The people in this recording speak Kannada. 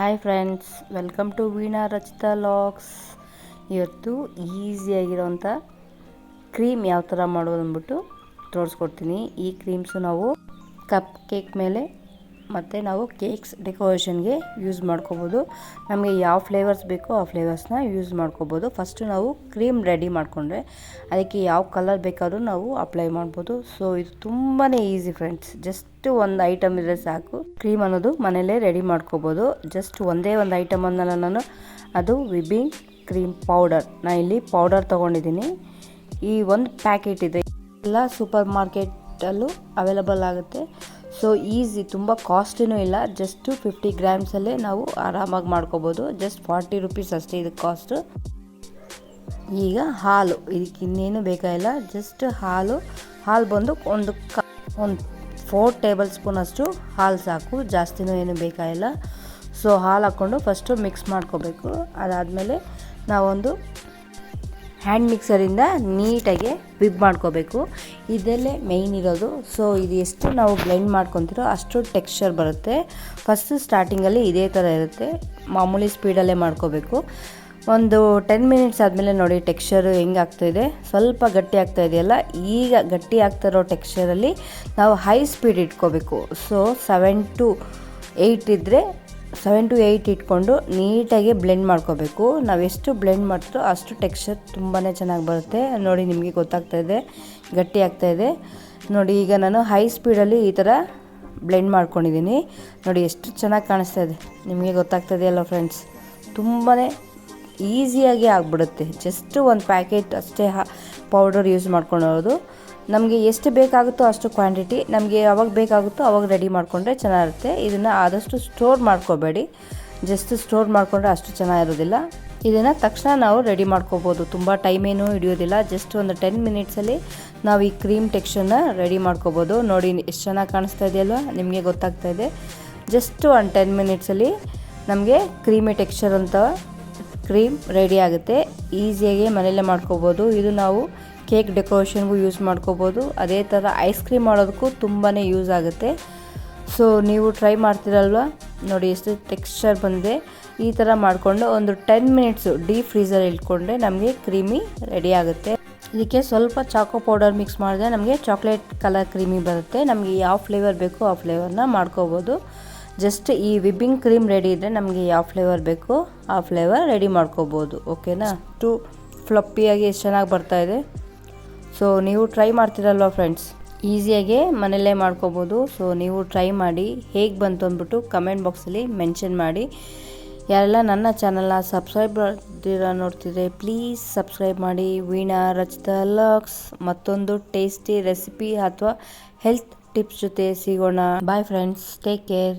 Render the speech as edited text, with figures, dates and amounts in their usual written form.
Hi friends, welcome to Veena Rachita vlogs. ಇವತ್ತು ಈಸಿಯಾಗಿರೋಂಥ ಕ್ರೀಮ್ ಯಾವ ಥರ ಮಾಡೋದು ಅಂದ್ಬಿಟ್ಟು ತೋರಿಸ್ಕೊಡ್ತೀನಿ. ಈ ಕ್ರೀಮ್ಸು ನಾವು ಕಪ್ ಕೇಕ್ ಮೇಲೆ ಮತ್ತು ನಾವು ಕೇಕ್ಸ್ ಡೆಕೋರೇಷನ್ಗೆ ಯೂಸ್ ಮಾಡ್ಕೋಬೋದು. ನಮಗೆ ಯಾವ ಫ್ಲೇವರ್ಸ್ ಬೇಕೋ ಆ ಫ್ಲೇವರ್ಸ್ನ ಯೂಸ್ ಮಾಡ್ಕೋಬೋದು. ಫಸ್ಟು ನಾವು ಕ್ರೀಮ್ ರೆಡಿ ಮಾಡಿಕೊಂಡ್ರೆ ಅದಕ್ಕೆ ಯಾವ ಕಲರ್ ಬೇಕಾದರೂ ನಾವು ಅಪ್ಲೈ ಮಾಡ್ಬೋದು. ಸೊ ಇದು ತುಂಬಾ ಈಸಿ ಫ್ರೆಂಡ್ಸ್. ಜಸ್ಟ್ ಒಂದು ಐಟಮ್ ಇದ್ದರೆ ಸಾಕು, ಕ್ರೀಮ್ ಅನ್ನೋದು ಮನೇಲೇ ರೆಡಿ ಮಾಡ್ಕೋಬೋದು. ಜಸ್ಟ್ ಒಂದೇ ಒಂದು ಐಟಮ್ ಅನ್ನಲ್ಲ ನಾನು, ಅದು ವಿಬ್ಬಿಂಗ್ ಕ್ರೀಮ್ ಪೌಡರ್. ನಾನು ಇಲ್ಲಿ ಪೌಡರ್ ತೊಗೊಂಡಿದ್ದೀನಿ. ಈ ಒಂದು ಪ್ಯಾಕೆಟ್ ಇದೆ, ಎಲ್ಲ ಸೂಪರ್ ಮಾರ್ಕೆಟಲ್ಲೂ ಅವೈಲಬಲ್ ಆಗುತ್ತೆ. ಸೊ ಈಸಿ, ತುಂಬ ಕಾಸ್ಟ್ಲಿನೂ ಇಲ್ಲ. ಜಸ್ಟು 50 ಗ್ರಾಮ್ಸಲ್ಲೇ ನಾವು ಆರಾಮಾಗಿ ಮಾಡ್ಕೋಬೋದು. ಜಸ್ಟ್ 40 ರೂಪೀಸ್ ಅಷ್ಟೇ ಇದಕ್ಕೆ ಕಾಸ್ಟು. ಈಗ ಹಾಲು, ಇದಕ್ಕೆ ಇನ್ನೇನು ಬೇಕಾಗಿಲ್ಲ. ಜಸ್ಟ್ ಹಾಲು ಬಂದು ಒಂದು 4 ಟೇಬಲ್ ಸ್ಪೂನ್ ಅಷ್ಟು ಹಾಲು ಸಾಕು, ಜಾಸ್ತಿನೂ ಏನು ಬೇಕಾಗಿಲ್ಲ. ಸೊ ಹಾಲು ಹಾಕ್ಕೊಂಡು ಫಸ್ಟು ಮಿಕ್ಸ್ ಮಾಡ್ಕೋಬೇಕು. ಅದಾದಮೇಲೆ ನಾವೊಂದು ಹ್ಯಾಂಡ್ ಮಿಕ್ಸರಿಂದ ನೀಟಾಗಿ ವಿಬ್ ಮಾಡ್ಕೋಬೇಕು. ಇದರಲ್ಲೇ ಮೇಯ್ನ್ ಇರೋದು. ಸೊ ಇದು ಎಷ್ಟು ನಾವು ಬ್ಲೆಂಡ್ ಮಾಡ್ಕೊತೀರೋ ಅಷ್ಟು ಟೆಕ್ಸ್ಚರ್ ಬರುತ್ತೆ. ಫಸ್ಟು ಸ್ಟಾರ್ಟಿಂಗಲ್ಲಿ ಇದೇ ಥರ ಇರುತ್ತೆ, ಮಾಮೂಲಿ ಸ್ಪೀಡಲ್ಲೇ ಮಾಡ್ಕೋಬೇಕು. ಒಂದು 10 ಮಿನಿಟ್ಸ್ ಆದಮೇಲೆ ನೋಡಿ ಟೆಕ್ಸ್ಚರು ಹೆಂಗೆ ಆಗ್ತಾಯಿದೆ, ಸ್ವಲ್ಪ ಗಟ್ಟಿ ಆಗ್ತಾ ಇದೆಯಲ್ಲ. ಈಗ ಗಟ್ಟಿ ಆಗ್ತಾಯಿರೋ ಟೆಕ್ಸ್ಚರಲ್ಲಿ ನಾವು ಹೈ ಸ್ಪೀಡ್ ಇಟ್ಕೋಬೇಕು. ಸೊ 7 to 8 ಇಟ್ಕೊಂಡು ನೀಟಾಗಿ ಬ್ಲೆಂಡ್ ಮಾಡ್ಕೋಬೇಕು. ನಾವು ಎಷ್ಟು ಬ್ಲೆಂಡ್ ಮಾಡ್ತೀರೋ ಅಷ್ಟು ಟೆಕ್ಸ್ಚರ್ ತುಂಬಾ ಚೆನ್ನಾಗಿ ಬರುತ್ತೆ. ನೋಡಿ ನಿಮಗೆ ಗೊತ್ತಾಗ್ತಾಯಿದೆ, ಗಟ್ಟಿ ಆಗ್ತಾಯಿದೆ ನೋಡಿ. ಈಗ ನಾನು ಹೈ ಸ್ಪೀಡಲ್ಲಿ ಈ ಥರ ಬ್ಲೆಂಡ್ ಮಾಡ್ಕೊಂಡಿದ್ದೀನಿ. ನೋಡಿ ಎಷ್ಟು ಚೆನ್ನಾಗಿ ಕಾಣಿಸ್ತಾ ಇದೆ, ನಿಮಗೆ ಗೊತ್ತಾಗ್ತದೆಯಲ್ಲ ಫ್ರೆಂಡ್ಸ್. ತುಂಬಾ ಈಸಿಯಾಗಿ ಆಗಿಬಿಡುತ್ತೆ. ಜಸ್ಟ್ ಒಂದು ಪ್ಯಾಕೆಟ್ ಅಷ್ಟೇ ಪೌಡರ್ ಯೂಸ್ ಮಾಡ್ಕೊಳ್ಳೋದು. ನಮಗೆ ಎಷ್ಟು ಬೇಕಾಗುತ್ತೋ ಅಷ್ಟು ಕ್ವಾಂಟಿಟಿ, ನಮಗೆ ಯಾವಾಗ ಬೇಕಾಗುತ್ತೋ ಅವಾಗ ರೆಡಿ ಮಾಡಿಕೊಂಡ್ರೆ ಚೆನ್ನಾಗಿರುತ್ತೆ. ಇದನ್ನು ಆದಷ್ಟು ಸ್ಟೋರ್ ಮಾಡ್ಕೋಬೇಡಿ. ಜಸ್ಟ್ ಸ್ಟೋರ್ ಮಾಡಿಕೊಂಡ್ರೆ ಅಷ್ಟು ಚೆನ್ನಾಗಿರೋದಿಲ್ಲ. ಇದನ್ನು ತಕ್ಷಣ ನಾವು ರೆಡಿ ಮಾಡ್ಕೋಬೋದು, ತುಂಬ ಟೈಮೇನೂ ಹಿಡಿಯೋದಿಲ್ಲ. ಜಸ್ಟ್ ಒಂದು 10 ಮಿನಿಟ್ಸಲ್ಲಿ ನಾವು ಈ ಕ್ರೀಮ್ ಟೆಕ್ಸ್ಚರ್ನ ರೆಡಿ ಮಾಡ್ಕೋಬೋದು. ನೋಡಿ ಎಷ್ಟು ಚೆನ್ನಾಗಿ ಕಾಣಿಸ್ತಾ ಇದೆಯಲ್ವ, ನಿಮಗೆ ಗೊತ್ತಾಗ್ತಾ ಇದೆ. ಜಸ್ಟ್ ಒಂದು 10 ಮಿನಿಟ್ಸಲ್ಲಿ ನಮಗೆ ಕ್ರೀಮಿ ಟೆಕ್ಸ್ಚರ್ ಅಂತ ಕ್ರೀಮ್ ರೆಡಿ ಆಗುತ್ತೆ. ಈಸಿಯಾಗಿ ಮನೆಯಲ್ಲೇ ಮಾಡ್ಕೋಬೋದು. ಇದು ನಾವು ಕೇಕ್ ಡೆಕೋರೇಷನ್ಗೂ ಯೂಸ್ ಮಾಡ್ಕೋಬೋದು. ಅದೇ ಥರ ಐಸ್ ಕ್ರೀಮ್ ಮಾಡೋದಕ್ಕೂ ತುಂಬಾ ಯೂಸ್ ಆಗುತ್ತೆ. ಸೊ ನೀವು ಟ್ರೈ ಮಾಡ್ತೀರಲ್ವ, ನೋಡಿ ಎಷ್ಟು ಟೆಕ್ಸ್ಚರ್ ಬಂದಿದೆ. ಈ ಥರ ಮಾಡಿಕೊಂಡು ಒಂದು 10 ಮಿನಿಟ್ಸು ಡೀಪ್ ಫ್ರೀಸರ್ ಇಟ್ಕೊಂಡ್ರೆ ನಮಗೆ ಕ್ರೀಮಿ ರೆಡಿ ಆಗುತ್ತೆ. ಇದಕ್ಕೆ ಸ್ವಲ್ಪ ಚಾಕೋ ಪೌಡರ್ ಮಿಕ್ಸ್ ಮಾಡಿದ್ರೆ ನಮಗೆ ಚಾಕ್ಲೇಟ್ ಕಲರ್ ಕ್ರೀಮಿ ಬರುತ್ತೆ. ನಮಗೆ ಯಾವ ಫ್ಲೇವರ್ ಬೇಕೋ ಆ ಫ್ಲೇವರ್ನ ಮಾಡ್ಕೋಬೋದು. ಜಸ್ಟ್ ಈ ವಿಬ್ಬಿಂಗ್ ಕ್ರೀಮ್ ರೆಡಿ ಇದ್ದರೆ ನಮಗೆ ಯಾವ ಫ್ಲೇವರ್ ಬೇಕೋ ಆ ಫ್ಲೇವರ್ ರೆಡಿ ಮಾಡ್ಕೋಬೋದು. ಓಕೆನಾ? ಅಷ್ಟು ಫ್ಲಪ್ಪಿಯಾಗಿ ಎಷ್ಟು ಚೆನ್ನಾಗಿ ಬರ್ತಾಯಿದೆ. ಸೊ ನೀವು ಟ್ರೈ ಮಾಡ್ತೀರಲ್ವ ಫ್ರೆಂಡ್ಸ್, ಈಸಿಯಾಗಿ ಮನೆಯಲ್ಲೇ ಮಾಡ್ಕೋಬೋದು. ಸೊ ನೀವು ಟ್ರೈ ಮಾಡಿ, ಹೇಗೆ ಬಂತು ಅಂದ್ಬಿಟ್ಟು ಕಮೆಂಟ್ ಬಾಕ್ಸಲ್ಲಿ ಮೆನ್ಷನ್ ಮಾಡಿ. ಯಾರೆಲ್ಲ ನನ್ನ ಚಾನಲ್ನ ಸಬ್ಸ್ಕ್ರೈಬ್ ಮಾಡ್ತೀರಾ ನೋಡ್ತಿದ್ರೆ ಪ್ಲೀಸ್ ಸಬ್ಸ್ಕ್ರೈಬ್ ಮಾಡಿ. ವೀಣಾ ರಚಿತಾ ಲಾಗ್ಸ್ ಮತ್ತೊಂದು ಟೇಸ್ಟಿ ರೆಸಿಪಿ ಅಥವಾ ಹೆಲ್ತ್ ಟಿಪ್ಸ್ ಜೊತೆ ಸಿಗೋಣ. Bye friends, take care.